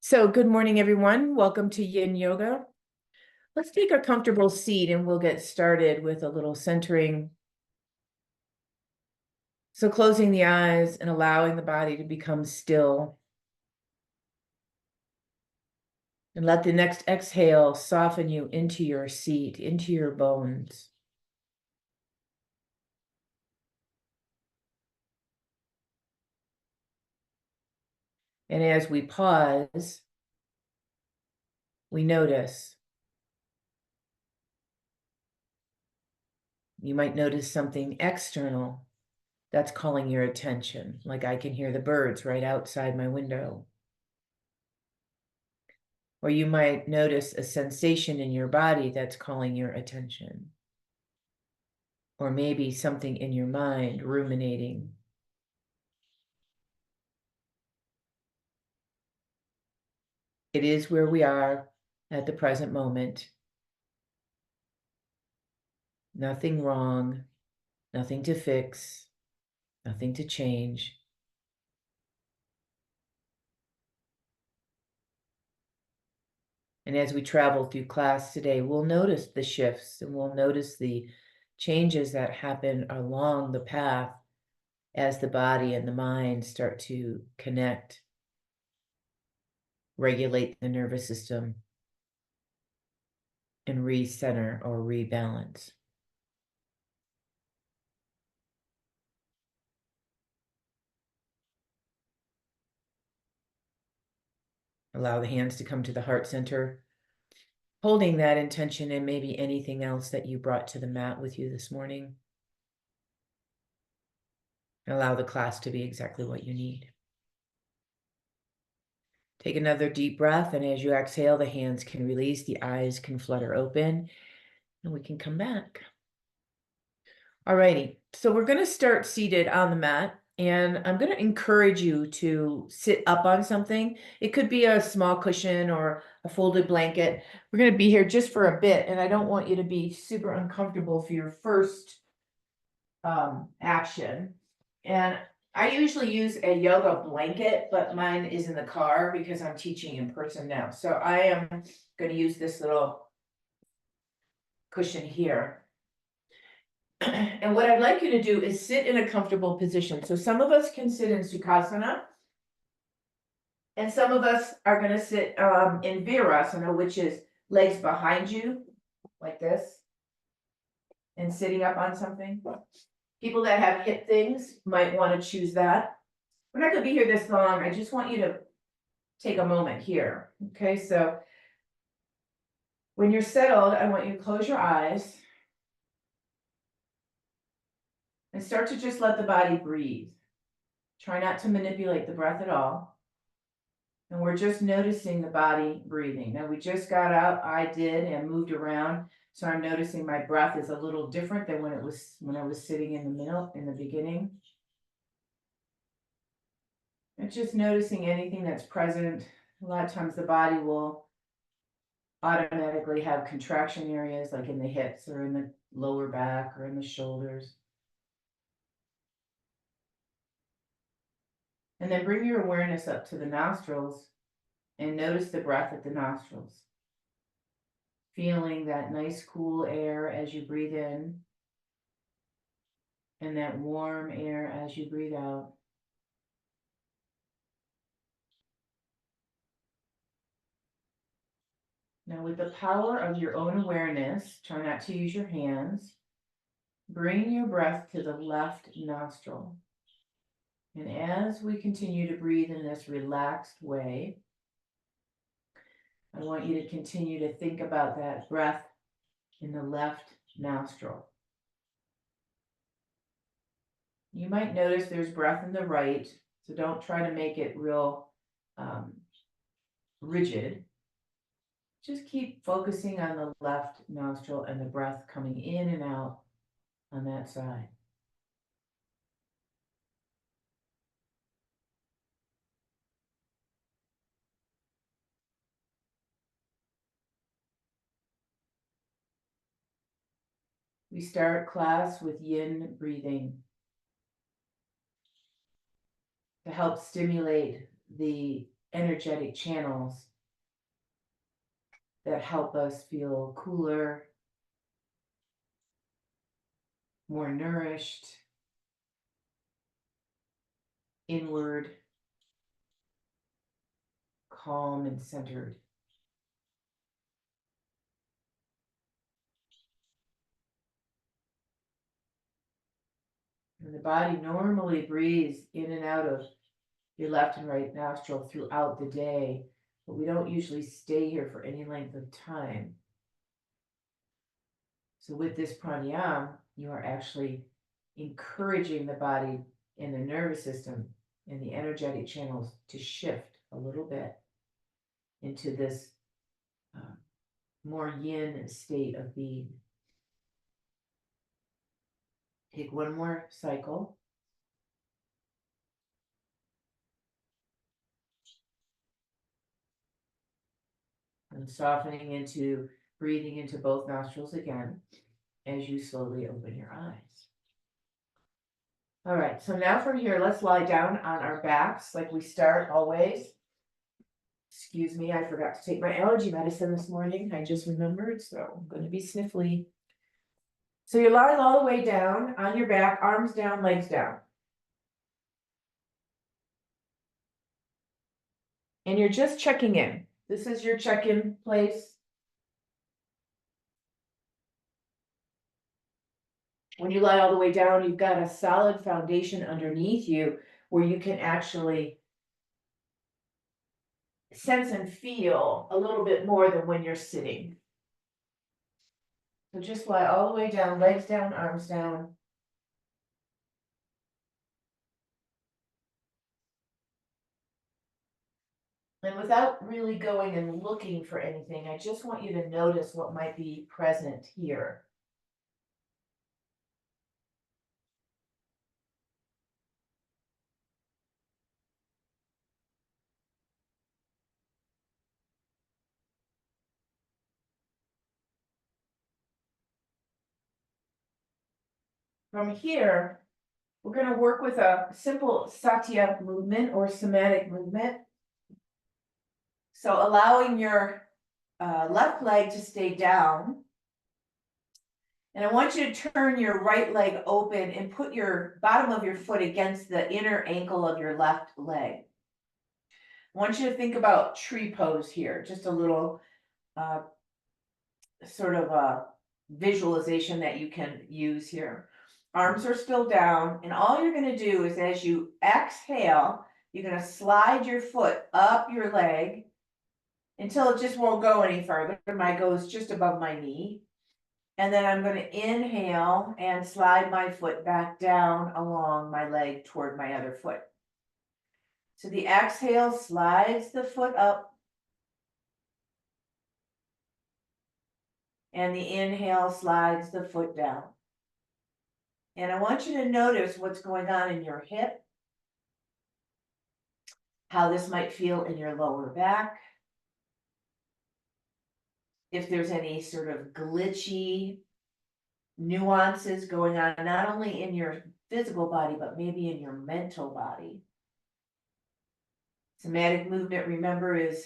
So good morning, everyone. Welcome to Yin Yoga. Let's take a comfortable seat and we'll get started with a little centering. So closing the eyes and allowing the body to become still. And let the next exhale soften you into your seat, into your bones. And as we pause, we notice. You might notice something external that's calling your attention, like I can hear the birds right outside my window. Or you might notice a sensation in your body that's calling your attention. Or maybe something in your mind ruminating. It is where we are at the present moment. Nothing wrong, nothing to fix, nothing to change. And as we travel through class today, we'll notice the shifts and we'll notice the changes that happen along the path as the body and the mind start to connect, regulate the nervous system, and recenter or rebalance. Allow the hands to come to the heart center, holding that intention and maybe anything else that you brought to the mat with you this morning. Allow the class to be exactly what you need. Take another deep breath, and as you exhale, the hands can release, the eyes can flutter open, and we can come back. Alrighty, so we're going to start seated on the mat, and I'm going to encourage you to sit up on something. It could be a small cushion or a folded blanket. We're going to be here just for a bit, and I don't want you to be super uncomfortable for your first action. And I usually use a yoga blanket, but mine is in the car because I'm teaching in person now. So I am going to use this little cushion here. And what I'd like you to do is sit in a comfortable position. So some of us can sit in Sukhasana, and some of us are going to sit in Virasana, which is legs behind you, like this, and sitting up on something. People that have hip things might want to choose that. We're not going to be here this long. I just want you to take a moment here. Okay, so when you're settled, I want you to close your eyes and start to just let the body breathe. Try not to manipulate the breath at all. And we're just noticing the body breathing. Now we just got out, I did, and moved around. So I'm noticing my breath is a little different than when I was sitting in the middle, in the beginning. And just noticing anything that's present. A lot of times the body will automatically have contraction areas like in the hips or in the lower back or in the shoulders. And then bring your awareness up to the nostrils and notice the breath at the nostrils. Feeling that nice cool air as you breathe in and that warm air as you breathe out. Now with the power of your own awareness, try not to use your hands. Bring your breath to the left nostril. And as we continue to breathe in this relaxed way, I want you to continue to think about that breath in the left nostril. You might notice there's breath in the right, so don't try to make it real rigid. Just keep focusing on the left nostril and the breath coming in and out on that side. We start class with yin breathing to help stimulate the energetic channels that help us feel cooler, more nourished, inward, calm and centered. And the body normally breathes in and out of your left and right nostril throughout the day, but we don't usually stay here for any length of time. So with this pranayama, you are actually encouraging the body and the nervous system and the energetic channels to shift a little bit into this more yin state of being. Take one more cycle. And softening into, breathing into both nostrils again as you slowly open your eyes. All right, so now from here, let's lie down on our backs like we start always. Excuse me, I forgot to take my allergy medicine this morning. I just remembered, so I'm going to be sniffly. So you're lying all the way down on your back, arms down, legs down. And you're just checking in. This is your check-in place. When you lie all the way down, you've got a solid foundation underneath you where you can actually sense and feel a little bit more than when you're sitting. So just lie all the way down, legs down, arms down. And without really going and looking for anything, I just want you to notice what might be present here. From here, we're going to work with a simple satya movement or somatic movement. So allowing your left leg to stay down. And I want you to turn your right leg open and put your bottom of your foot against the inner ankle of your left leg. I want you to think about tree pose here, just a little sort of a visualization that you can use here. Arms are still down, and all you're going to do is as you exhale, you're going to slide your foot up your leg until it just won't go any further. Mine goes just above my knee. And then I'm going to inhale and slide my foot back down along my leg toward my other foot. So the exhale slides the foot up. And the inhale slides the foot down. And I want you to notice what's going on in your hip, how this might feel in your lower back. If there's any sort of glitchy nuances going on, not only in your physical body, but maybe in your mental body. Somatic movement, remember, is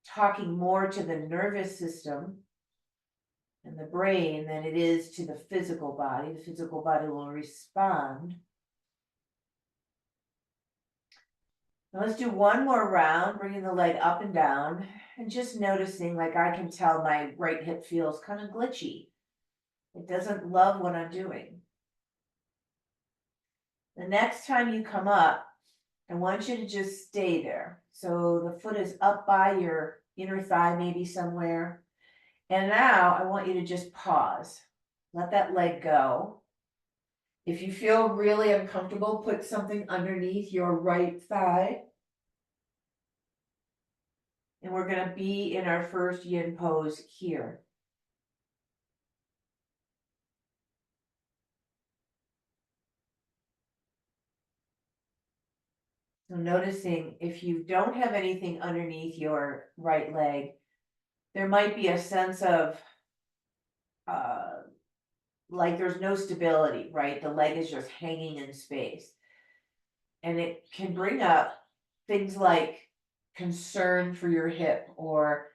talking more to the nervous system and the brain than it is to the physical body. The physical body will respond. Now let's do one more round, bringing the leg up and down and just noticing, like I can tell my right hip feels kind of glitchy. It doesn't love what I'm doing. The next time you come up, I want you to just stay there. So the foot is up by your inner thigh, maybe somewhere. And now I want you to just pause. Let that leg go. If you feel really uncomfortable, put something underneath your right thigh. And we're going to be in our first yin pose here. So noticing if you don't have anything underneath your right leg, there might be a sense of like there's no stability, right? The leg is just hanging in space. And it can bring up things like concern for your hip, or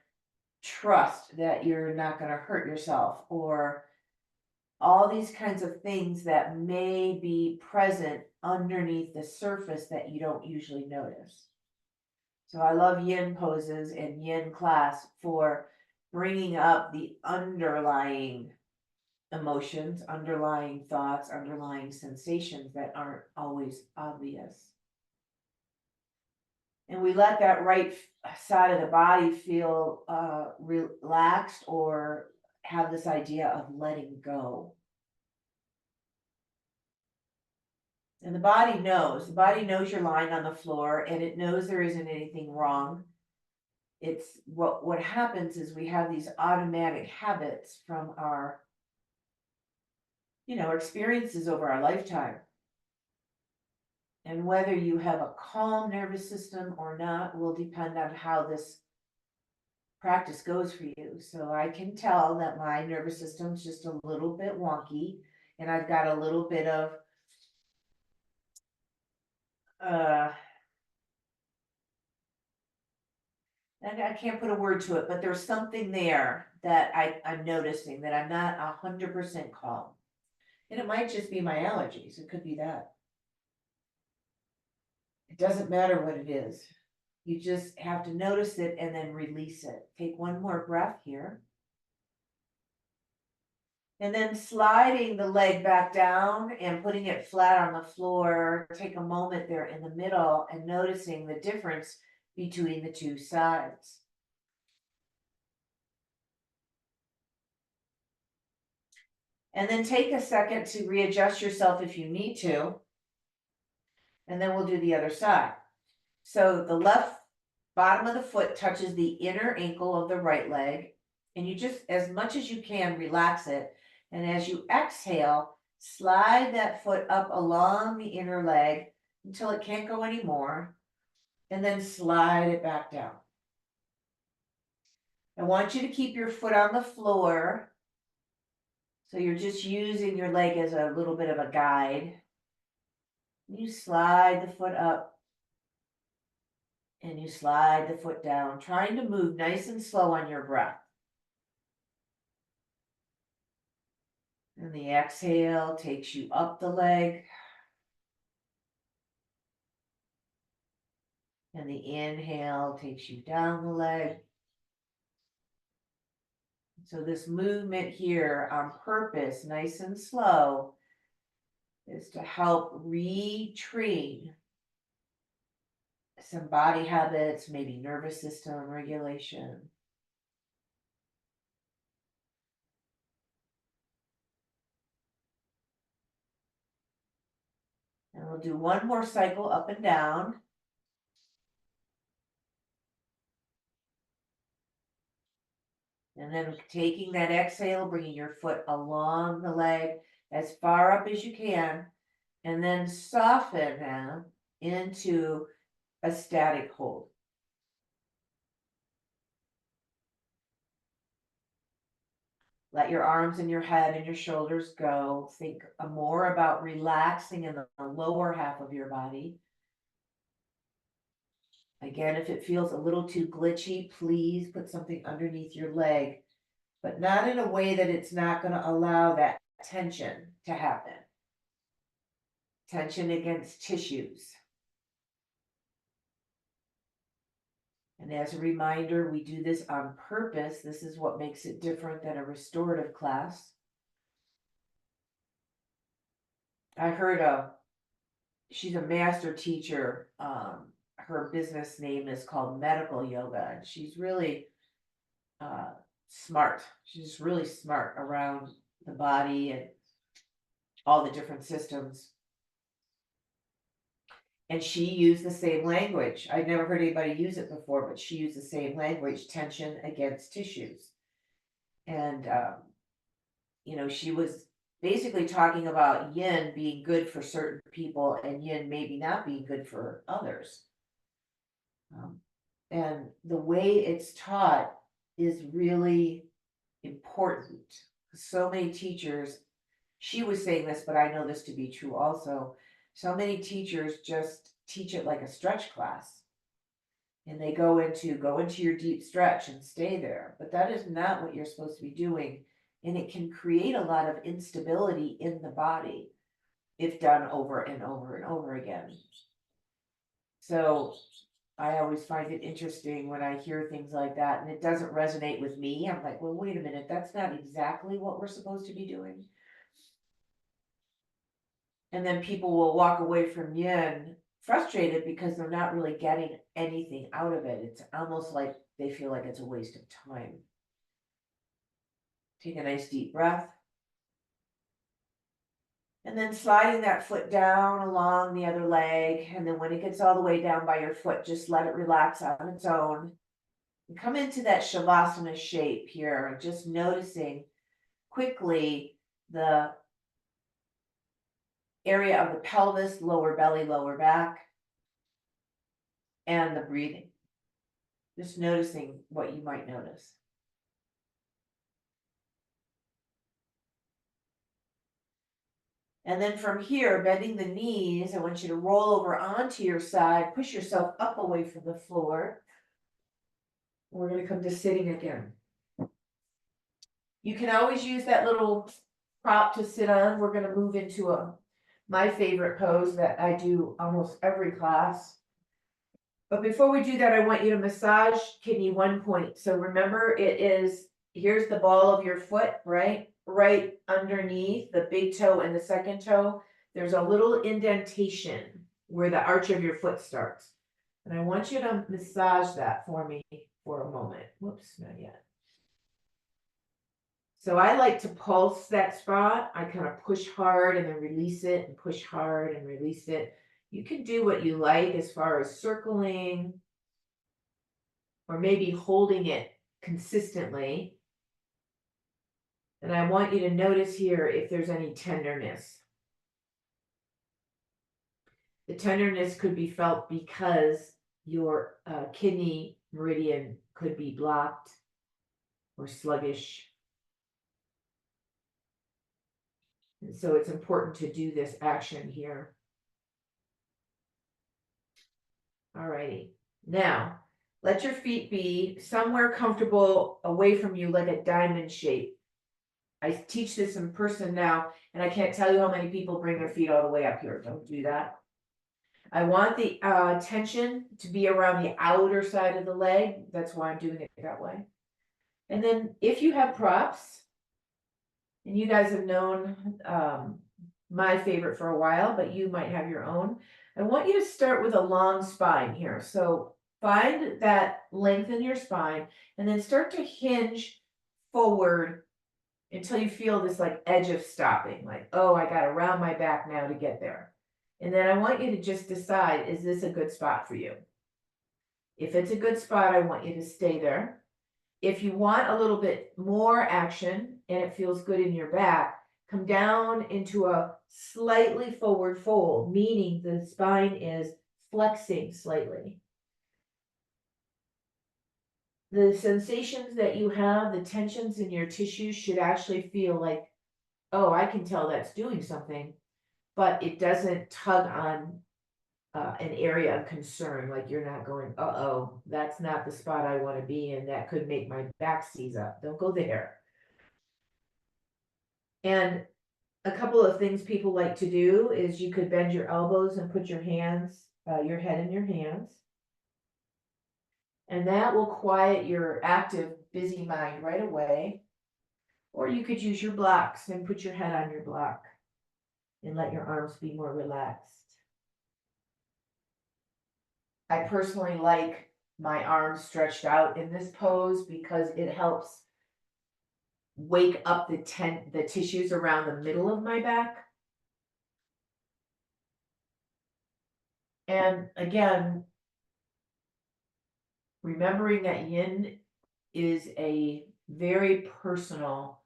trust that you're not going to hurt yourself, or all these kinds of things that may be present underneath the surface that you don't usually notice. So I love yin poses and yin class for bringing up the underlying emotions, underlying thoughts, underlying sensations that aren't always obvious. And we let that right side of the body feel relaxed, or have this idea of letting go. And the body knows you're lying on the floor, and it knows there isn't anything wrong. It's what happens is we have these automatic habits from our, experiences over our lifetime. And whether you have a calm nervous system or not will depend on how this practice goes for you. So I can tell that my nervous system's just a little bit wonky, and I've got a little bit of and I can't put a word to it, but there's something there that I'm noticing that I'm not 100% calm. And it might just be my allergies. It could be that. It doesn't matter what it is. You just have to notice it and then release it. Take one more breath here. And then sliding the leg back down and putting it flat on the floor. Take a moment there in the middle and noticing the difference between the two sides. And then take a second to readjust yourself if you need to. And then we'll do the other side. So the left bottom of the foot touches the inner ankle of the right leg. And you just, as much as you can, relax it. And as you exhale, slide that foot up along the inner leg until it can't go anymore. And then slide it back down. I want you to keep your foot on the floor. So you're just using your leg as a little bit of a guide. You slide the foot up and you slide the foot down, trying to move nice and slow on your breath. And the exhale takes you up the leg. And the inhale takes you down the leg. So this movement here on purpose, nice and slow, is to help retrain some body habits, maybe nervous system regulation. And we'll do one more cycle up and down. And then taking that exhale, bringing your foot along the leg as far up as you can, and then soften them into a static hold. Let your arms and your head and your shoulders go. Think more about relaxing in the lower half of your body. Again, if it feels a little too glitchy, please put something underneath your leg, but not in a way that it's not going to allow that tension to happen. Tension against tissues. And as a reminder, we do this on purpose. This is what makes it different than a restorative class. I heard she's a master teacher. Her business name is called Medical Yoga, and she's really smart. She's really smart around the body and all the different systems. And she used the same language. I'd never heard anybody use it before, but she used the same language, tension against tissues. And, she was basically talking about yin being good for certain people and yin maybe not being good for others. And the way it's taught is really important. So many teachers, she was saying this, but I know this to be true also. So many teachers just teach it like a stretch class. and they go into your deep stretch and stay there. But that is not what you're supposed to be doing. And it can create a lot of instability in the body if done over and over and over again. So I always find it interesting when I hear things like that and it doesn't resonate with me. I'm like, well, wait a minute, that's not exactly what we're supposed to be doing. And then people will walk away from yin frustrated because they're not really getting anything out of it. It's almost like they feel like it's a waste of time. Take a nice deep breath. And then sliding that foot down along the other leg. And then when it gets all the way down by your foot, just let it relax on its own. And come into that Shavasana shape here, just noticing quickly the area of the pelvis, lower belly, lower back, and the breathing. Just noticing what you might notice. And then from here, bending the knees, I want you to roll over onto your side, push yourself up away from the floor. We're going to come to sitting again. You can always use that little prop to sit on. We're going to move into my favorite pose that I do almost every class. But before we do that, I want you to massage kidney 1 point. So remember, here's the ball of your foot, right? Right underneath the big toe and the second toe. There's a little indentation where the arch of your foot starts. And I want you to massage that for me for a moment. Whoops, not yet. So I like to pulse that spot. I kind of push hard and then release it and push hard and release it. You can do what you like as far as circling or maybe holding it consistently. And I want you to notice here if there's any tenderness. The tenderness could be felt because your kidney meridian could be blocked or sluggish. And so it's important to do this action here. All righty. Now, let your feet be somewhere comfortable away from you, like a diamond shape. I teach this in person now, and I can't tell you how many people bring their feet all the way up here. Don't do that. I want the tension to be around the outer side of the leg. That's why I'm doing it that way. And then if you have props, and you guys have known my favorite for a while, but you might have your own, I want you to start with a long spine here. So find that length in your spine, and then start to hinge forward until you feel this like edge of stopping, like, oh, I got to round my back now to get there. And then I want you to just decide, is this a good spot for you? If it's a good spot, I want you to stay there. If you want a little bit more action and it feels good in your back, come down into a slightly forward fold, meaning the spine is flexing slightly. The sensations that you have, the tensions in your tissues should actually feel like, oh, I can tell that's doing something, but it doesn't tug on an area of concern, like you're not going, uh-oh, that's not the spot I want to be in. That could make my back seize up. Don't go there. And a couple of things people like to do is you could bend your elbows and put your hands, your head in your hands. And that will quiet your active, busy mind right away. Or you could use your blocks and put your head on your block and let your arms be more relaxed. I personally like my arms stretched out in this pose because it helps wake up the tissues around the middle of my back. And again, remembering that yin is a very personal,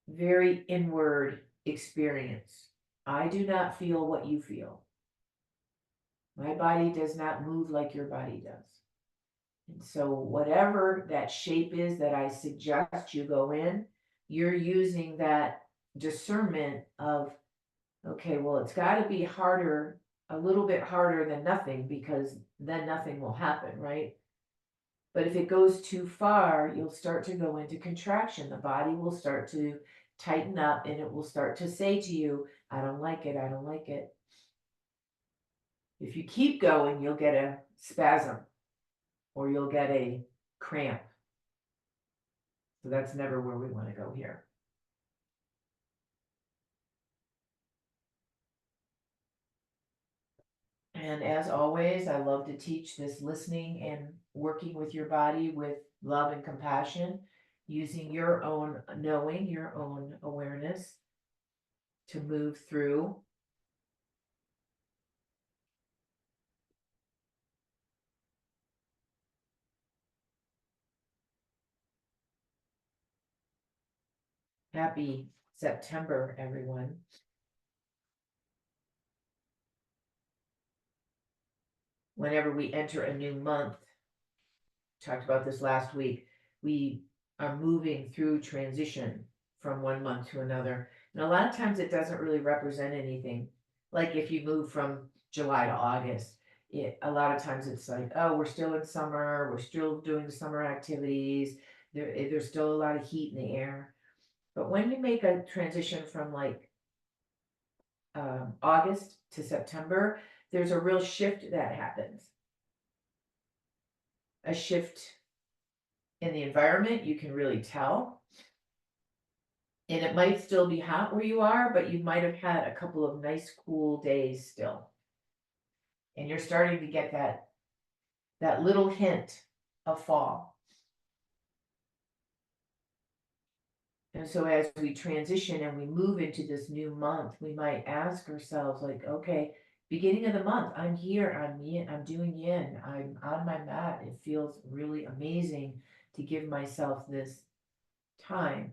very inward experience. I do not feel what you feel. My body does not move like your body does. And so whatever that shape is that I suggest you go in, you're using that discernment of, okay, well, it's got to be harder, a little bit harder than nothing, because then nothing will happen, right? But if it goes too far, you'll start to go into contraction. The body will start to tighten up and it will start to say to you, I don't like it, I don't like it. If you keep going, you'll get a spasm or you'll get a cramp. So that's never where we want to go here. And as always, I love to teach this listening and working with your body with love and compassion, using your own knowing, your own awareness to move through. Happy September, everyone. Whenever we enter a new month, talked about this last week, we are moving through transition from one month to another. And a lot of times it doesn't really represent anything. Like if you move from July to August, a lot of times it's like, oh, we're still in summer, we're still doing the summer activities, there's still a lot of heat in the air. But when you make a transition from like August to September, there's a real shift that happens. A shift in the environment, you can really tell. And it might still be hot where you are, but you might have had a couple of nice cool days still. And you're starting to get that little hint of fall. And so as we transition and we move into this new month, we might ask ourselves like, okay, beginning of the month, I'm here, I'm doing yin, I'm on my mat. It feels really amazing to give myself this time.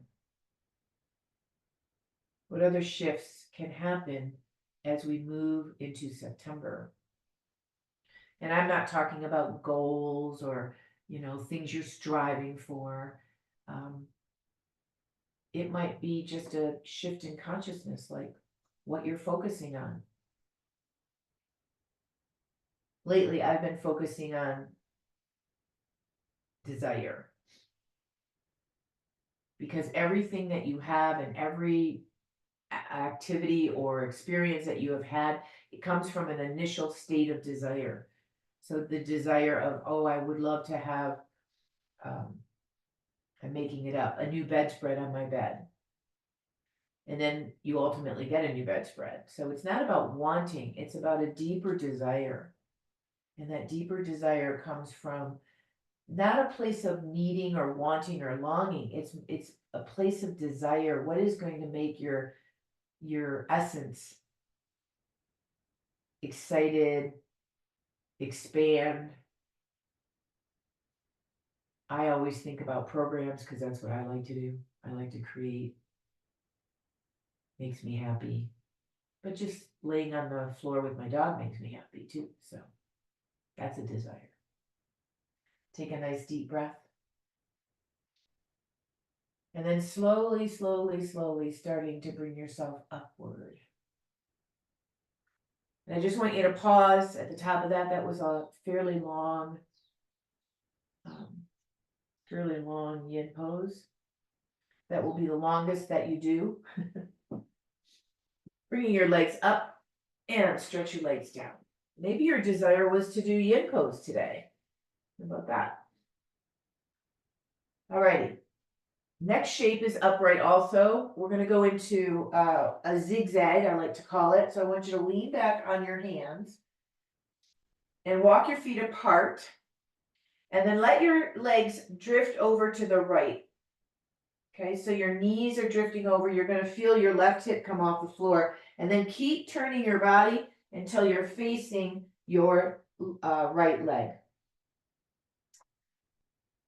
What other shifts can happen as we move into September? And I'm not talking about goals or, things you're striving for. It might be just a shift in consciousness, like what you're focusing on. Lately, I've been focusing on desire. Because everything that you have and every activity or experience that you have had, it comes from an initial state of desire. So the desire of, oh, I would love to have, I'm making it up, a new bedspread on my bed. And then you ultimately get a new bedspread. So it's not about wanting, it's about a deeper desire. And that deeper desire comes from not a place of needing or wanting or longing. It's a place of desire. What is going to make your essence excited, expand? I always think about programs because that's what I like to do. I like to create. Makes me happy. But just laying on the floor with my dog makes me happy too. So that's a desire. Take a nice deep breath. And then slowly, slowly, slowly starting to bring yourself upward. And I just want you to pause at the top of that. That was a fairly long yin pose. That will be the longest that you do. Bringing your legs up and stretch your legs down. Maybe your desire was to do yin pose today. How about that? Alrighty. Next shape is upright also. We're going to go into a zigzag, I like to call it. So I want you to lean back on your hands and walk your feet apart. And then let your legs drift over to the right. Okay, so your knees are drifting over. You're going to feel your left hip come off the floor. And then keep turning your body until you're facing your right leg.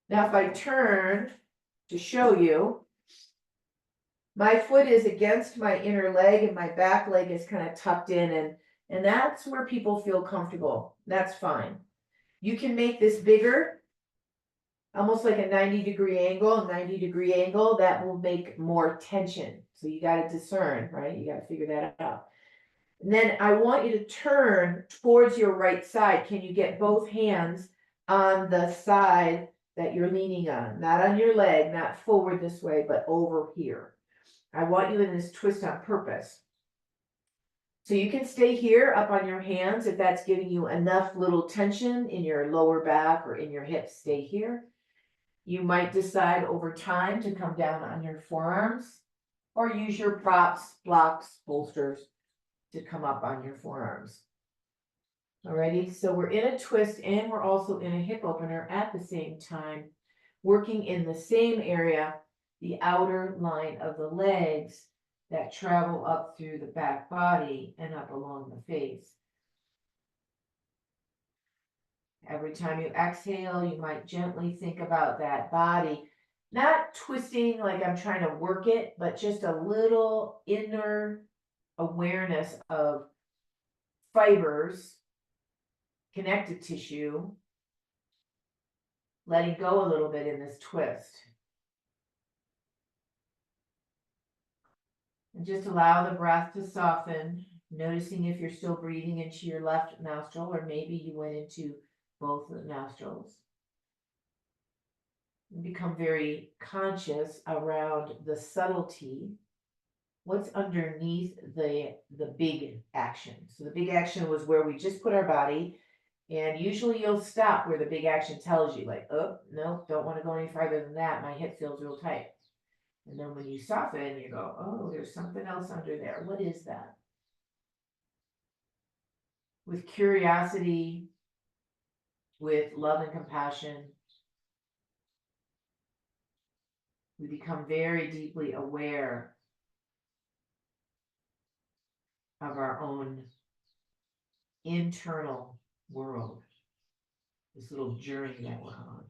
Now if I turn to show you, my foot is against my inner leg and my back leg is kind of tucked in, and that's where people feel comfortable. That's fine. You can make this bigger, almost like a 90-degree angle, that will make more tension. So you got to discern, right? You got to figure that out. And then I want you to turn towards your right side. Can you get both hands on the side that you're leaning on? Not on your leg, not forward this way, but over here. I want you in this twist on purpose. So you can stay here up on your hands if that's giving you enough little tension in your lower back or in your hips, stay here. You might decide over time to come down on your forearms or use your props, blocks, bolsters to come up on your forearms. Alrighty, so we're in a twist and we're also in a hip opener at the same time, working in the same area, the outer line of the legs that travel up through the back body and up along the face. Every time you exhale, you might gently think about that body, not twisting like I'm trying to work it, but just a little inner awareness of fibers, connective tissue, letting go a little bit in this twist. And just allow the breath to soften, noticing if you're still breathing into your left nostril, or maybe you went into both the nostrils. And become very conscious around the subtlety. What's underneath the big action? So the big action was where we just put our body, and usually you'll stop where the big action tells you, like, oh, no, don't want to go any farther than that. My hip feels real tight. And then when you soften, you go, oh, there's something else under there. What is that? With curiosity, with love and compassion, we become very deeply aware of our own internal world, this little journey that we're on.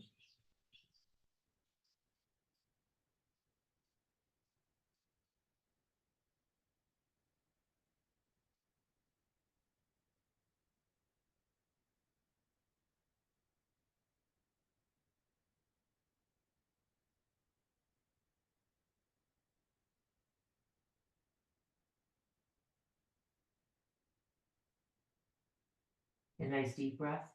A nice deep breath.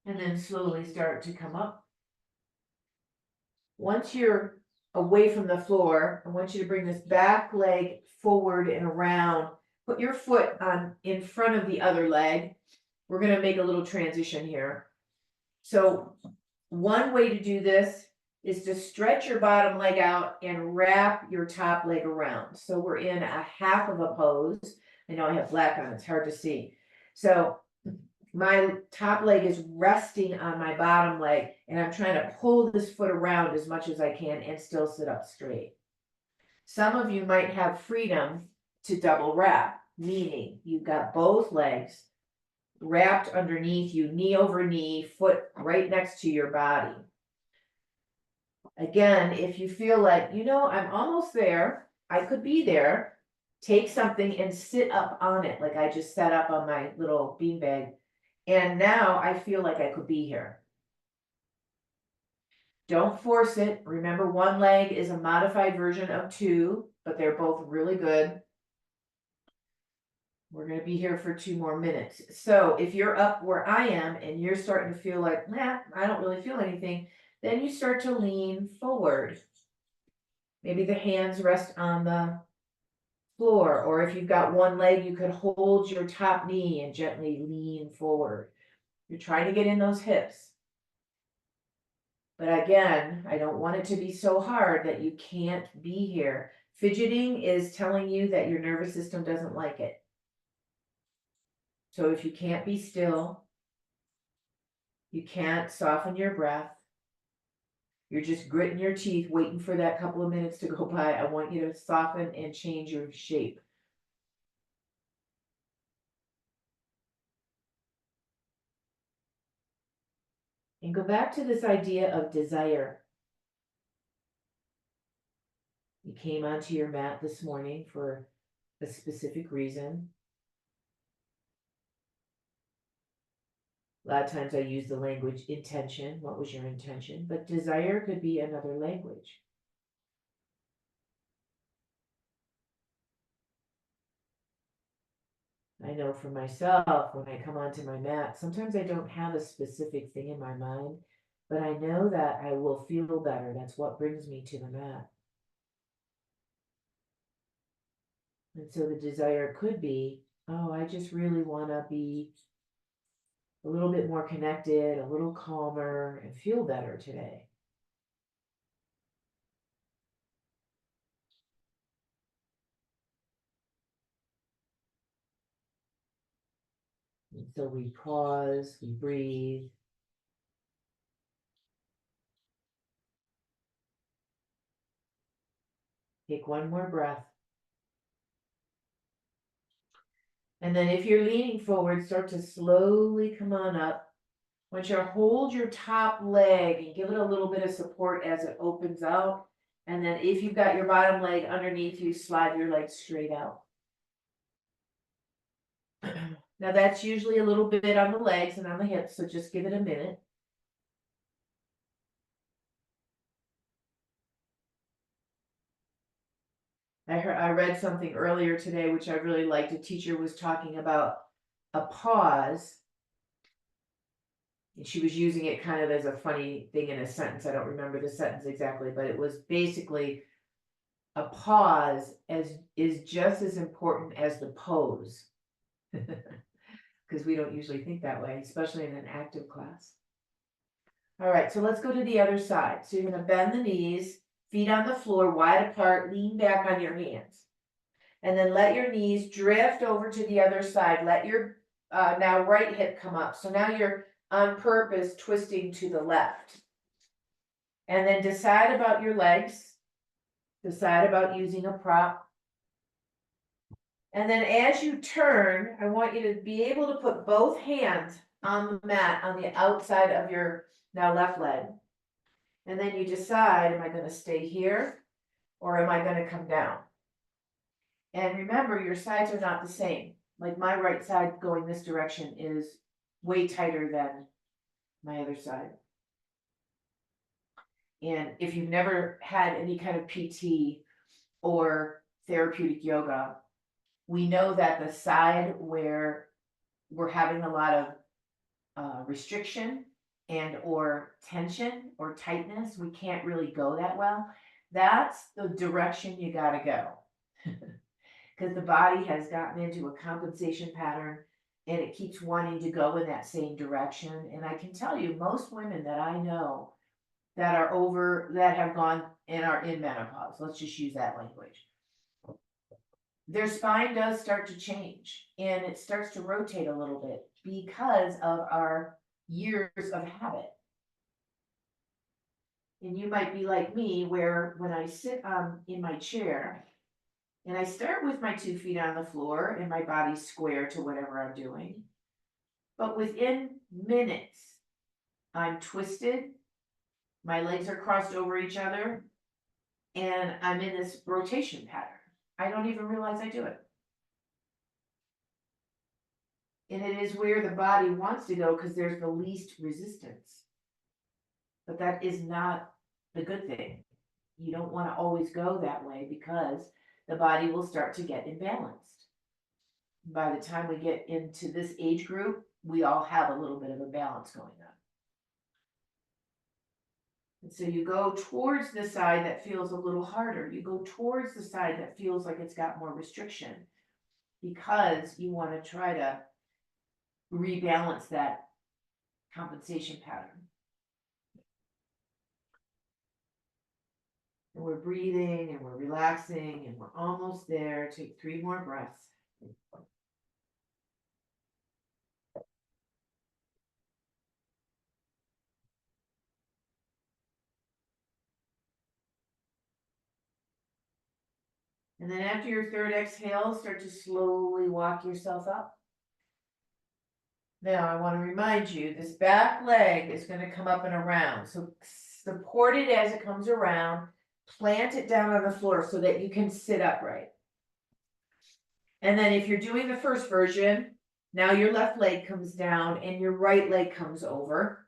And then slowly start to come up. Once you're away from the floor, I want you to bring this back leg forward and around. Put your foot on in front of the other leg. We're going to make a little transition here. So one way to do this is to stretch your bottom leg out and wrap your top leg around. So we're in a half of a pose. I know I have black on, it's hard to see. So my top leg is resting on my bottom leg, and I'm trying to pull this foot around as much as I can and still sit up straight. Some of you might have freedom to double wrap, meaning you've got both legs wrapped underneath you, knee over knee, foot right next to your body. Again, if you feel like, I'm almost there, I could be there, take something and sit up on it, like I just sat up on my little beanbag. And now I feel like I could be here. Don't force it. Remember, one leg is a modified version of two, but they're both really good. We're going to be here for 2 more minutes. So if you're up where I am and you're starting to feel like, I don't really feel anything, then you start to lean forward. Maybe the hands rest on the floor, or if you've got one leg, you could hold your top knee and gently lean forward. You're trying to get in those hips. But again, I don't want it to be so hard that you can't be here. Fidgeting is telling you that your nervous system doesn't like it. So if you can't be still, you can't soften your breath, you're just gritting your teeth, waiting for that couple of minutes to go by, I want you to soften and change your shape. And go back to this idea of desire. You came onto your mat this morning for a specific reason. A lot of times I use the language intention. What was your intention? But desire could be another language. I know for myself, when I come onto my mat, sometimes I don't have a specific thing in my mind, but I know that I will feel better. That's what brings me to the mat. And so the desire could be, oh, I just really want to be a little bit more connected, a little calmer, and feel better today. And so we pause, we breathe. Take one more breath. And then if you're leaning forward, start to slowly come on up. Once you hold your top leg and give it a little bit of support as it opens out. And then if you've got your bottom leg underneath you, slide your leg straight out. Now that's usually a little bit on the legs and on the hips, so just give it a minute. I read something earlier today, which I really liked. A teacher was talking about a pause. And she was using it kind of as a funny thing in a sentence. I don't remember the sentence exactly, but it was basically a pause is just as important as the pose. Because we don't usually think that way, especially in an active class. All right, so let's go to the other side. So you're going to bend the knees, feet on the floor, wide apart, lean back on your hands. And then let your knees drift over to the other side. Let your now right hip come up. So now you're on purpose twisting to the left. And then decide about your legs. Decide about using a prop. And then as you turn, I want you to be able to put both hands on the mat on the outside of your now left leg. And then you decide, am I going to stay here or am I going to come down? And remember, your sides are not the same. Like my right side going this direction is way tighter than my other side. And if you've never had any kind of PT or therapeutic yoga, we know that the side where we're having a lot of restriction and or tension or tightness, we can't really go that well. That's the direction you got to go. Because the body has gotten into a compensation pattern and it keeps wanting to go in that same direction. And I can tell you, most women that I know that have gone and are in menopause, let's just use that language, their spine does start to change and it starts to rotate a little bit because of our years of habit. And you might be like me, where when I sit in my chair and I start with my 2 feet on the floor and my body square to whatever I'm doing, but within minutes, I'm twisted, my legs are crossed over each other, and I'm in this rotation pattern. I don't even realize I do it. And it is where the body wants to go because there's the least resistance. But that is not the good thing. You don't want to always go that way because the body will start to get imbalanced. By the time we get into this age group, we all have a little bit of imbalance going on. And so you go towards the side that feels a little harder. You go towards the side that feels like it's got more restriction because you want to try to rebalance that compensation pattern. And we're breathing and we're relaxing and we're almost there. Take 3 more breaths. And then after your third exhale, start to slowly walk yourself up. Now, I want to remind you, this back leg is going to come up and around. So support it as it comes around, plant it down on the floor so that you can sit upright. And then if you're doing the first version, now your left leg comes down and your right leg comes over.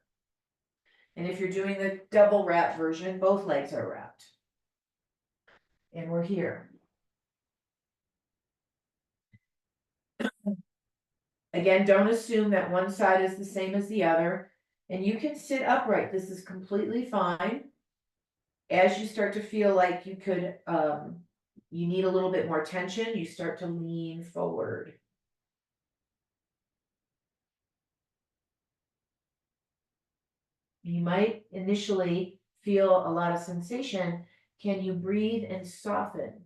And if you're doing the double wrap version, both legs are wrapped. And we're here. Again, don't assume that one side is the same as the other, and you can sit upright. This is completely fine. As you start to feel like you could, you need a little bit more tension, you start to lean forward. You might initially feel a lot of sensation. Can you breathe and soften?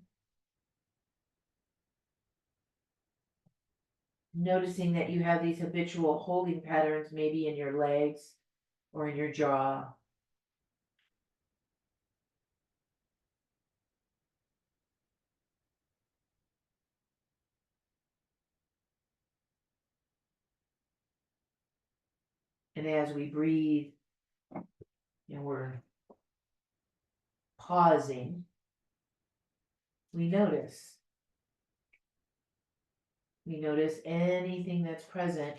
Noticing that you have these habitual holding patterns, maybe in your legs or in your jaw. And as we breathe, we're pausing, we notice. We notice anything that's present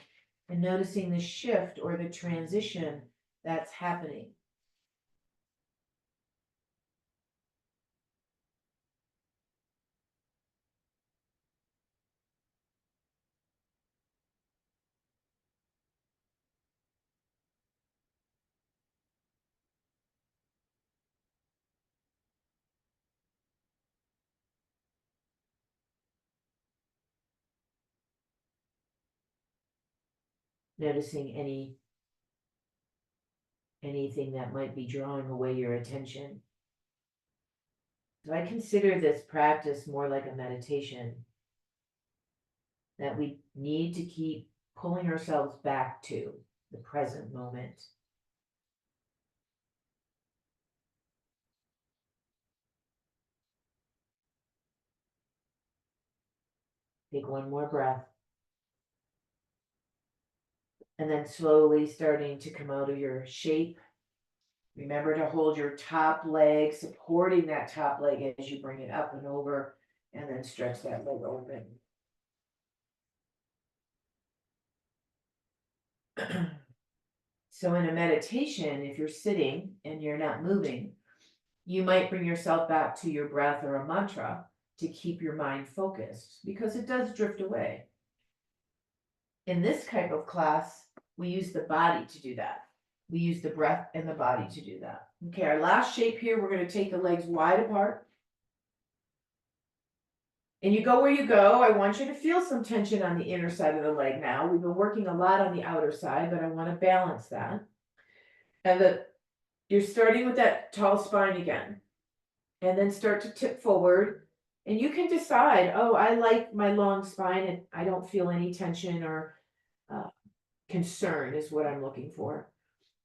and noticing the shift or the transition that's happening. Noticing anything that might be drawing away your attention. So I consider this practice more like a meditation that we need to keep pulling ourselves back to the present moment. Take one more breath. And then slowly starting to come out of your shape. Remember to hold your top leg, supporting that top leg as you bring it up and over, and then stretch that leg open. So in a meditation, if you're sitting and you're not moving, you might bring yourself back to your breath or a mantra to keep your mind focused, because it does drift away. In this type of class, we use the body to do that. We use the breath and the body to do that. Okay, our last shape here, we're going to take the legs wide apart. And you go where you go. I want you to feel some tension on the inner side of the leg now. We've been working a lot on the outer side, but I want to balance that. And you're starting with that tall spine again. And then start to tip forward. And you can decide, oh, I like my long spine and I don't feel any tension or concern is what I'm looking for.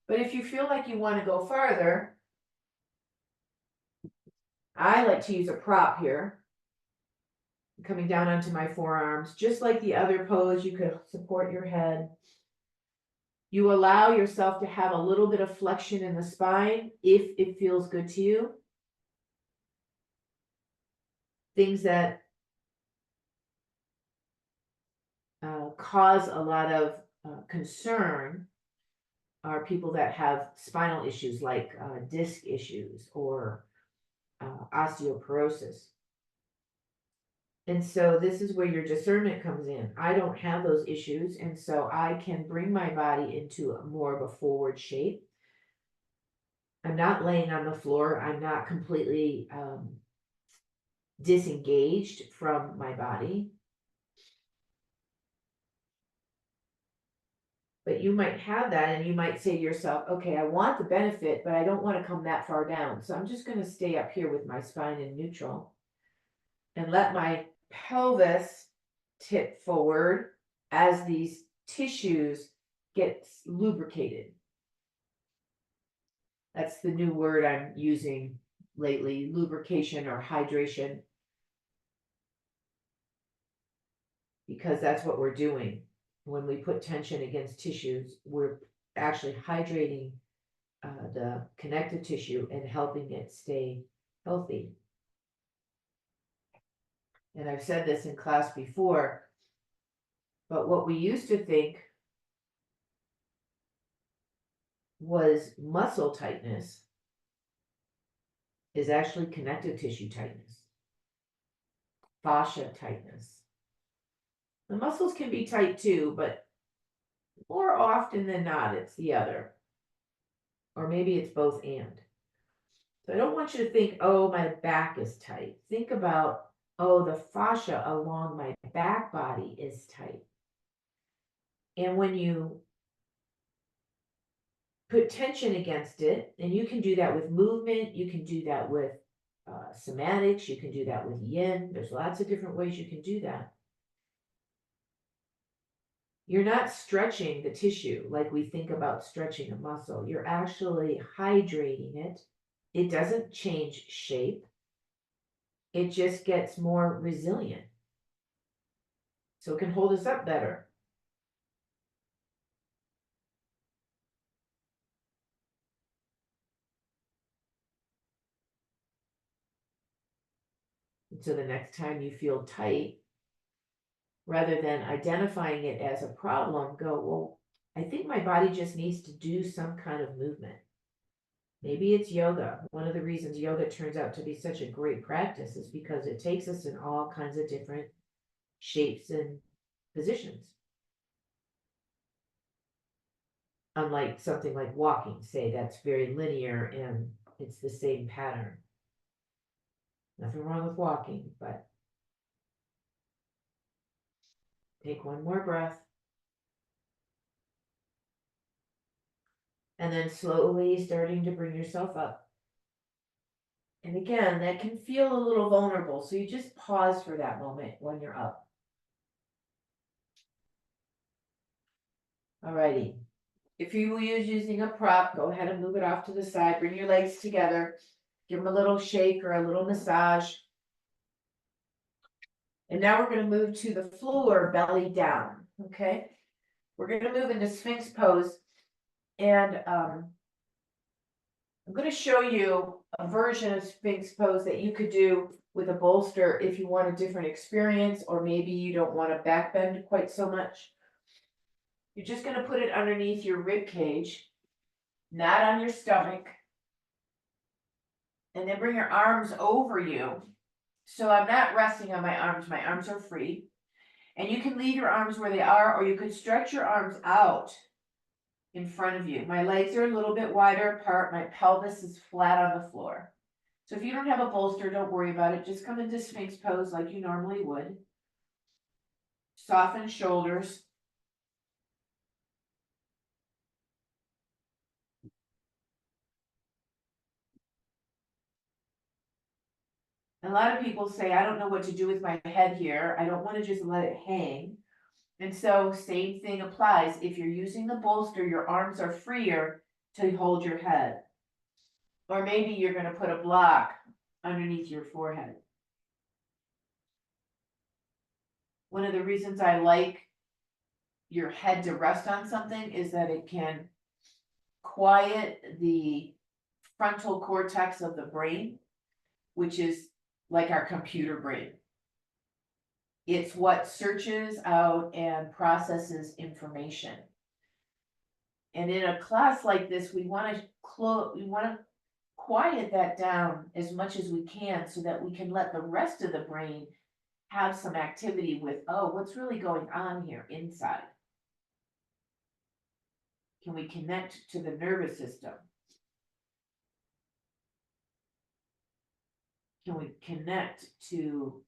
But if you feel like you want to go farther, I like to use a prop here. Coming down onto my forearms, just like the other pose, you could support your head. You allow yourself to have a little bit of flexion in the spine if it feels good to you. Things that cause a lot of concern are people that have spinal issues like disc issues or osteoporosis. And so this is where your discernment comes in. I don't have those issues, and so I can bring my body into more of a forward shape. I'm not laying on the floor. I'm not completely disengaged from my body. But you might have that and you might say to yourself, okay, I want the benefit, but I don't want to come that far down. So I'm just going to stay up here with my spine in neutral and let my pelvis tip forward as these tissues get lubricated. That's the new word I'm using lately, lubrication or hydration, because that's what we're doing. When we put tension against tissues, we're actually hydrating the connective tissue and helping it stay healthy. And I've said this in class before, but what we used to think was muscle tightness is actually connective tissue tightness, fascia tightness. The muscles can be tight too, but more often than not, it's the other. Or maybe it's both and. So I don't want you to think, oh, my back is tight. Think about, oh, the fascia along my back body is tight. And when you put tension against it, and you can do that with movement, you can do that with somatics, you can do that with yin. There's lots of different ways you can do that. You're not stretching the tissue like we think about stretching a muscle. You're actually hydrating it. It doesn't change shape. It just gets more resilient. So it can hold us up better. And so the next time you feel tight, rather than identifying it as a problem, go, well, I think my body just needs to do some kind of movement. Maybe it's yoga. One of the reasons yoga turns out to be such a great practice is because it takes us in all kinds of different shapes and positions. Unlike something like walking, say, that's very linear and it's the same pattern. Nothing wrong with walking, but take one more breath. And then slowly starting to bring yourself up. And again, that can feel a little vulnerable, so you just pause for that moment when you're up. Alrighty. If you will use using a prop, go ahead and move it off to the side. Bring your legs together. Give them a little shake or a little massage. And now we're going to move to the floor, belly down. Okay. We're going to move into Sphinx pose. And I'm going to show you a version of Sphinx pose that you could do with a bolster if you want a different experience, or maybe you don't want to back bend quite so much. You're just going to put it underneath your rib cage, not on your stomach. And then bring your arms over you. So I'm not resting on my arms are free. And you can leave your arms where they are, or you could stretch your arms out in front of you. My legs are a little bit wider apart. My pelvis is flat on the floor. So if you don't have a bolster, don't worry about it. Just come into Sphinx pose like you normally would. Soften shoulders. A lot of people say, I don't know what to do with my head here. I don't want to just let it hang. And so same thing applies. If you're using the bolster, your arms are freer to hold your head. Or maybe you're going to put a block underneath your forehead. One of the reasons I like your head to rest on something is that it can quiet the frontal cortex of the brain, which is like our computer brain. It's what searches out and processes information. And in a class like this, we want to quiet that down as much as we can so that we can let the rest of the brain have some activity with, oh, what's really going on here inside? Can we connect to the nervous system? Can we connect to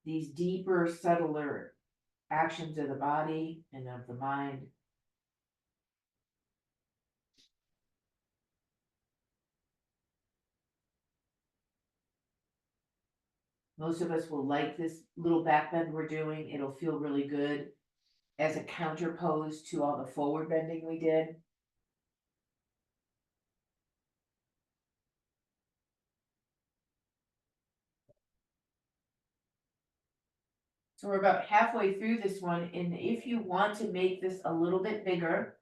these deeper, subtler actions of the body and of the mind? Most of us will like this little back bend we're doing. It'll feel really good as a counter pose to all the forward bending we did. So we're about halfway through this one, and if you want to make this a little bit bigger,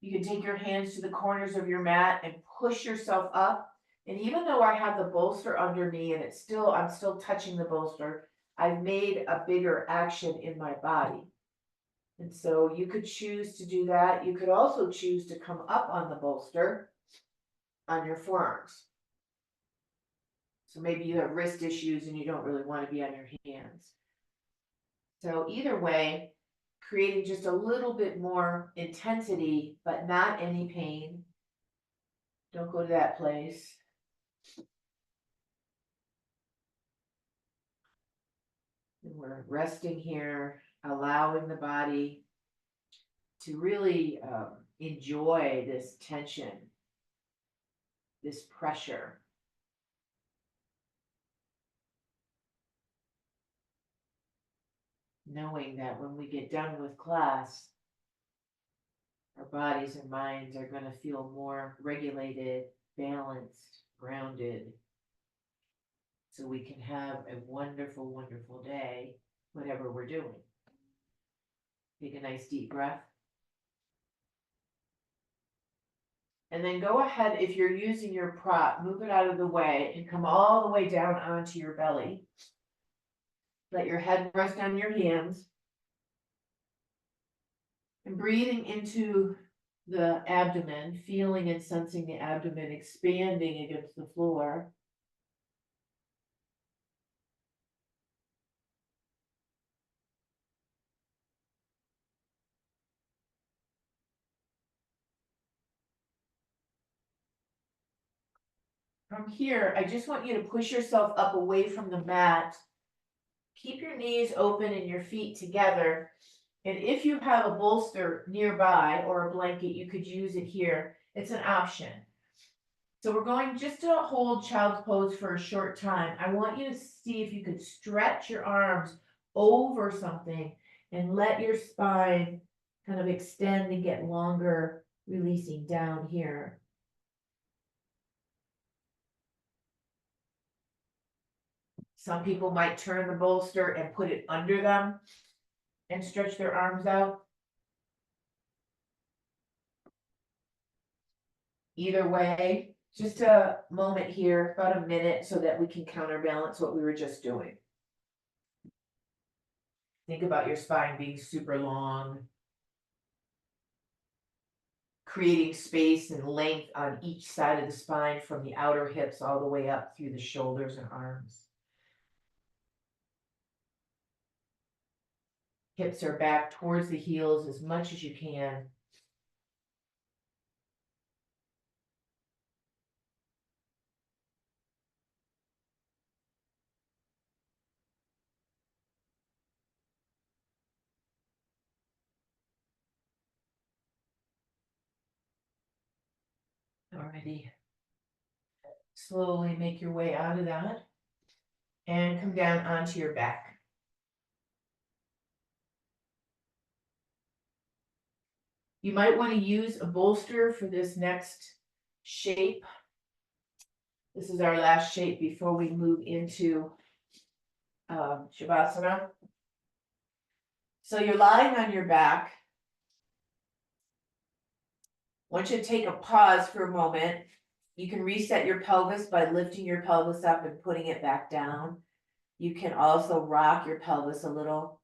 you can take your hands to the corners of your mat and push yourself up. And even though I have the bolster under me and I'm still touching the bolster, I've made a bigger action in my body. And so you could choose to do that. You could also choose to come up on the bolster on your forearms. So maybe you have wrist issues and you don't really want to be on your hands. So either way, creating just a little bit more intensity, but not any pain. Don't go to that place. And we're resting here, allowing the body to really enjoy this tension, this pressure. Knowing that when we get done with class, our bodies and minds are going to feel more regulated, balanced, grounded, so we can have a wonderful, wonderful day, whatever we're doing. Take a nice deep breath. And then go ahead, if you're using your prop, move it out of the way and come all the way down onto your belly. Let your head rest on your hands. And breathing into the abdomen, feeling and sensing the abdomen expanding against the floor. From here, I just want you to push yourself up away from the mat. Keep your knees open and your feet together. And if you have a bolster nearby or a blanket, you could use it here. It's an option. So we're going just to hold child's pose for a short time. I want you to see if you could stretch your arms over something and let your spine kind of extend and get longer, releasing down here. Some people might turn the bolster and put it under them and stretch their arms out. Either way, just a moment here, about a minute, so that we can counterbalance what we were just doing. Think about your spine being super long, creating space and length on each side of the spine from the outer hips all the way up through the shoulders and arms. Hips are back towards the heels as much as you can. Alrighty. Slowly make your way out of that and come down onto your back. You might want to use a bolster for this next shape. This is our last shape before we move into Shavasana. So you're lying on your back. I want you to take a pause for a moment. You can reset your pelvis by lifting your pelvis up and putting it back down. You can also rock your pelvis a little.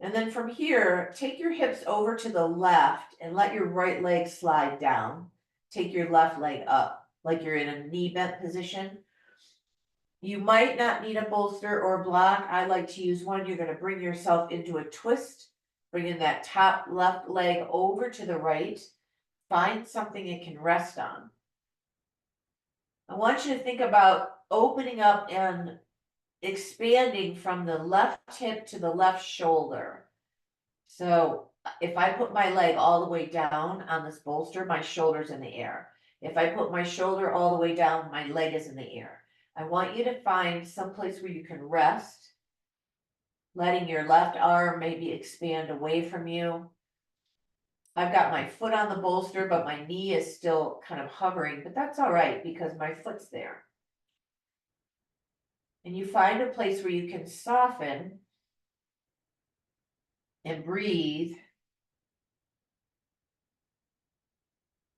And then from here, take your hips over to the left and let your right leg slide down. Take your left leg up like you're in a knee bent position. You might not need a bolster or a block. I like to use one. You're going to bring yourself into a twist, bringing that top left leg over to the right. Find something it can rest on. I want you to think about opening up and expanding from the left hip to the left shoulder. So if I put my leg all the way down on this bolster, my shoulder's in the air. If I put my shoulder all the way down, my leg is in the air. I want you to find some place where you can rest, letting your left arm maybe expand away from you. I've got my foot on the bolster, but my knee is still kind of hovering, but that's all right because my foot's there. And you find a place where you can soften and breathe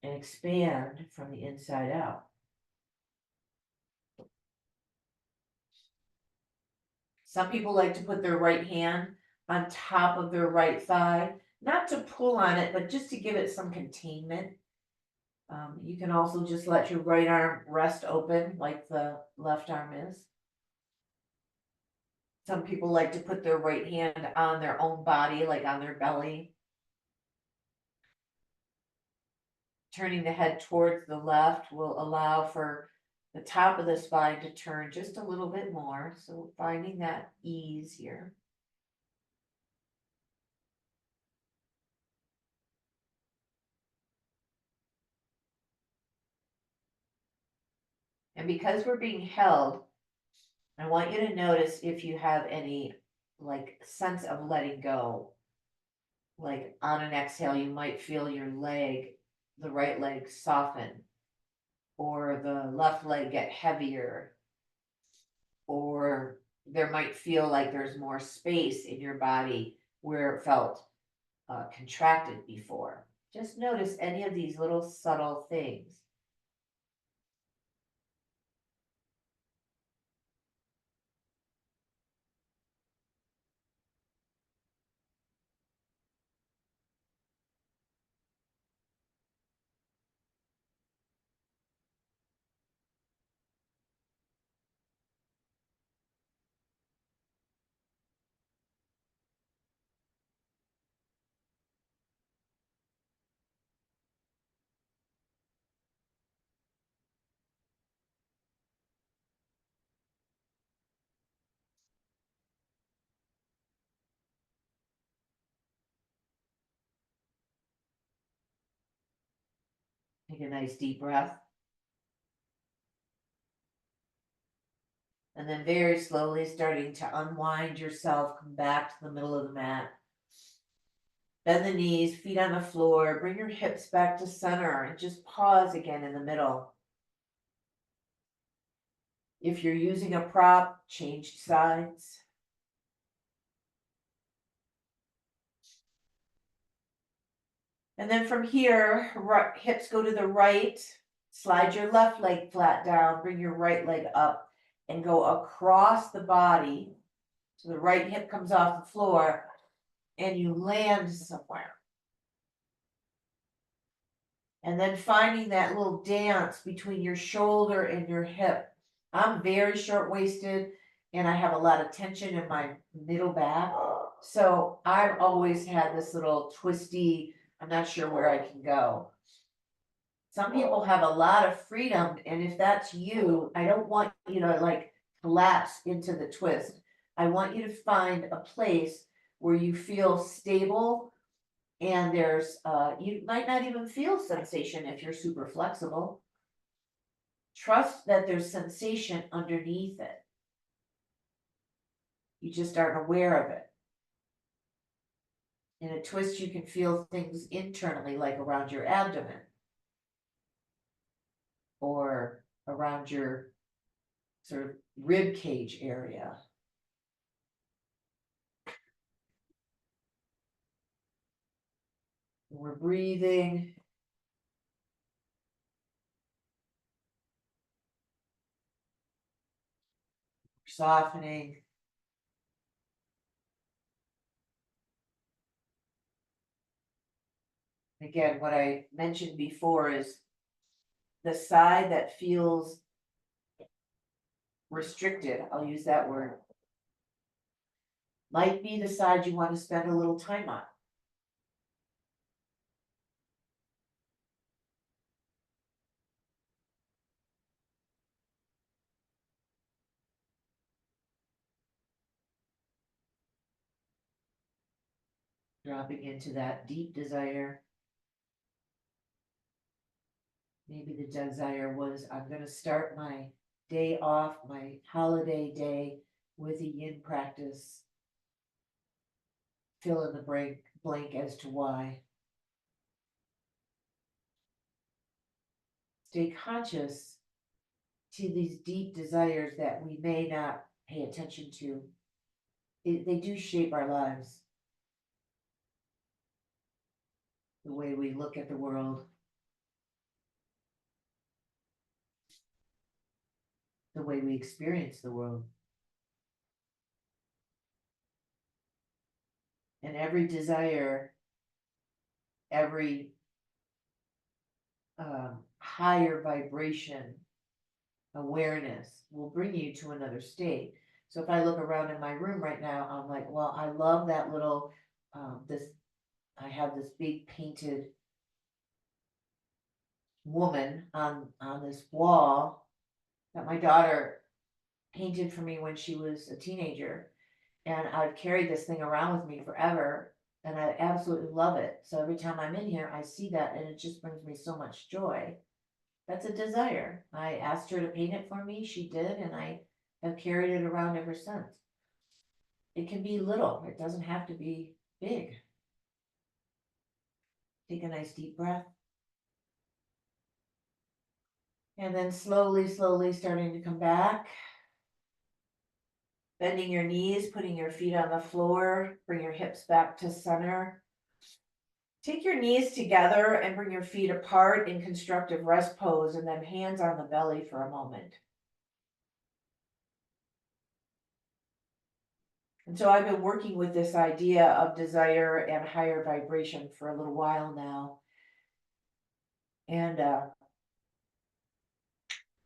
and expand from the inside out. Some people like to put their right hand on top of their right thigh, not to pull on it, but just to give it some containment. You can also just let your right arm rest open like the left arm is. Some people like to put their right hand on their own body, like on their belly. Turning the head towards the left will allow for the top of the spine to turn just a little bit more. So finding that ease here. And because we're being held, I want you to notice if you have any like sense of letting go. Like on an exhale, you might feel your leg, the right leg soften, or the left leg get heavier, or there might feel like there's more space in your body where it felt contracted before. Just notice any of these little subtle things. Take a nice deep breath. And then very slowly starting to unwind yourself, come back to the middle of the mat. Bend the knees, feet on the floor, bring your hips back to center and just pause again in the middle. If you're using a prop, change sides. And then from here, hips go to the right, slide your left leg flat down, bring your right leg up and go across the body. So the right hip comes off the floor and you land somewhere. And then finding that little dance between your shoulder and your hip. I'm very short-waisted and I have a lot of tension in my middle back. So I've always had this little twisty, I'm not sure where I can go. Some people have a lot of freedom, and if that's you, I don't want you to like collapse into the twist. I want you to find a place where you feel stable and there's, you might not even feel sensation if you're super flexible. Trust that there's sensation underneath it. You just aren't aware of it. In a twist, you can feel things internally, like around your abdomen or around your sort of rib cage area. We're breathing. Softening. Again, what I mentioned before is the side that feels restricted, I'll use that word, might be the side you want to spend a little time on. Dropping into that deep desire. Maybe the desire was, I'm going to start my day off, my holiday day, with a yin practice. Fill in the blank as to why. Stay conscious to these deep desires that we may not pay attention to. They do shape our lives. The way we look at the world, the way we experience the world. And every desire, every higher vibration awareness will bring you to another state. So if I look around in my room right now, I'm like, well, I love that little, I have this big painted woman on this wall that my daughter painted for me when she was a teenager. And I've carried this thing around with me forever, and I absolutely love it. So every time I'm in here, I see that and it just brings me so much joy. That's a desire. I asked her to paint it for me, she did, and I have carried it around ever since. It can be little, it doesn't have to be big. Take a nice deep breath. And then slowly, slowly starting to come back. Bending your knees, putting your feet on the floor, bring your hips back to center. Take your knees together and bring your feet apart in constructive rest pose, and then hands on the belly for a moment. And so I've been working with this idea of desire and higher vibration for a little while now. And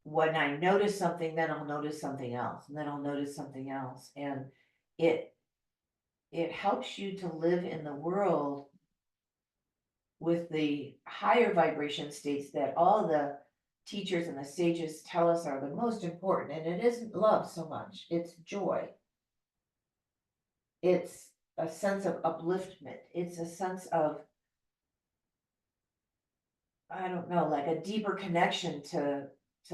when I notice something, then I'll notice something else, and then I'll notice something else. And it helps you to live in the world with the higher vibration states that all the teachers and the sages tell us are the most important. And it isn't love so much, it's joy. It's a sense of upliftment. It's a sense of, I don't know, like a deeper connection to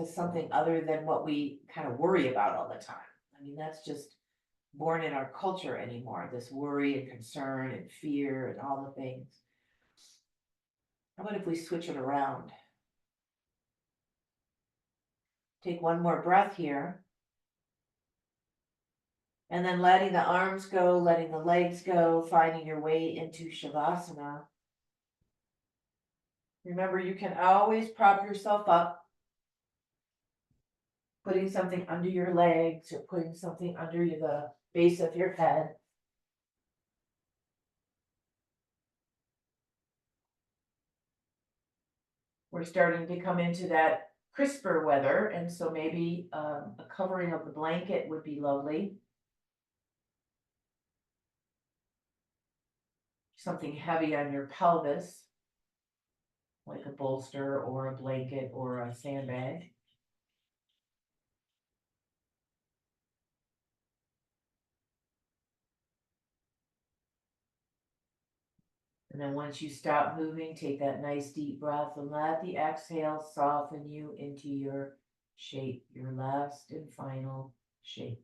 something other than what we kind of worry about all the time. I mean, that's just born in our culture anymore, this worry and concern and fear and all the things. How about if we switch it around? Take one more breath here. And then letting the arms go, letting the legs go, finding your way into Shavasana. Remember, you can always prop yourself up, putting something under your legs or putting something under the base of your head. We're starting to come into that crisper weather, and so maybe a covering of the blanket would be lovely. Something heavy on your pelvis, like a bolster or a blanket or a sandbag. And then once you stop moving, take that nice deep breath and let the exhale soften you into your shape, your last and final shape.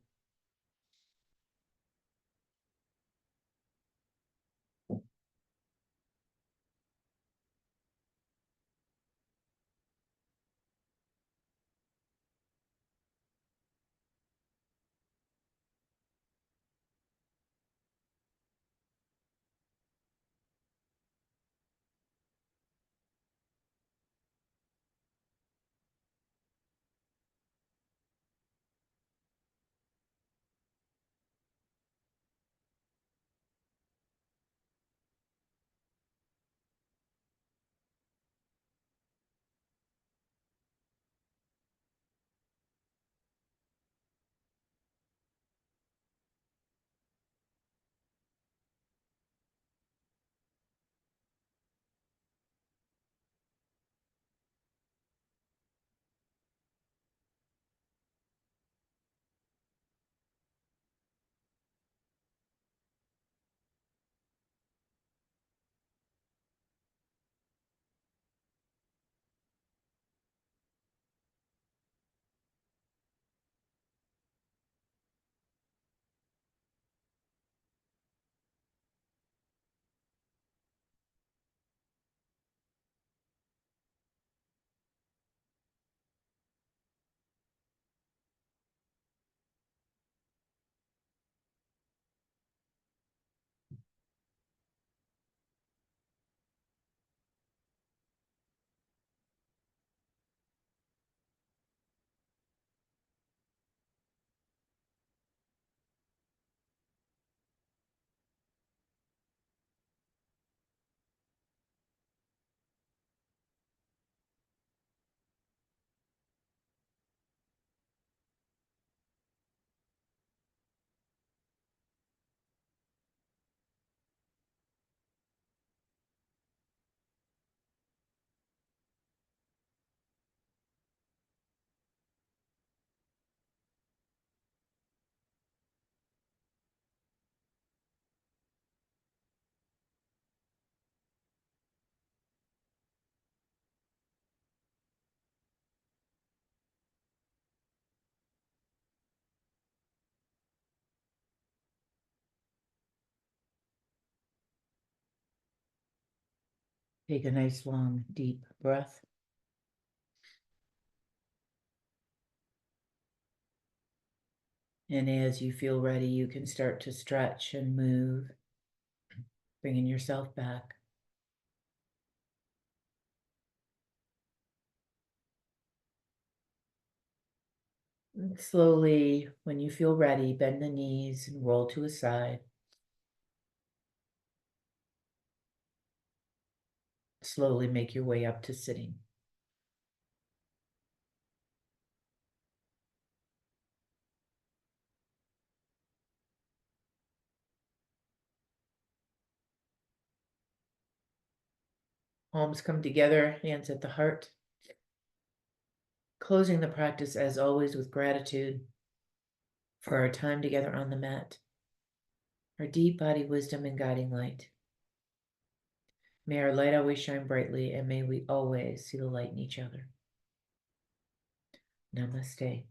Take a nice long deep breath. And as you feel ready, you can start to stretch and move, bringing yourself back. And slowly, when you feel ready, bend the knees and roll to a side. Slowly make your way up to sitting. Palms come together, hands at the heart. Closing the practice, as always, with gratitude for our time together on the mat, our deep body wisdom and guiding light. May our light always shine brightly, and may we always see the light in each other. Namaste.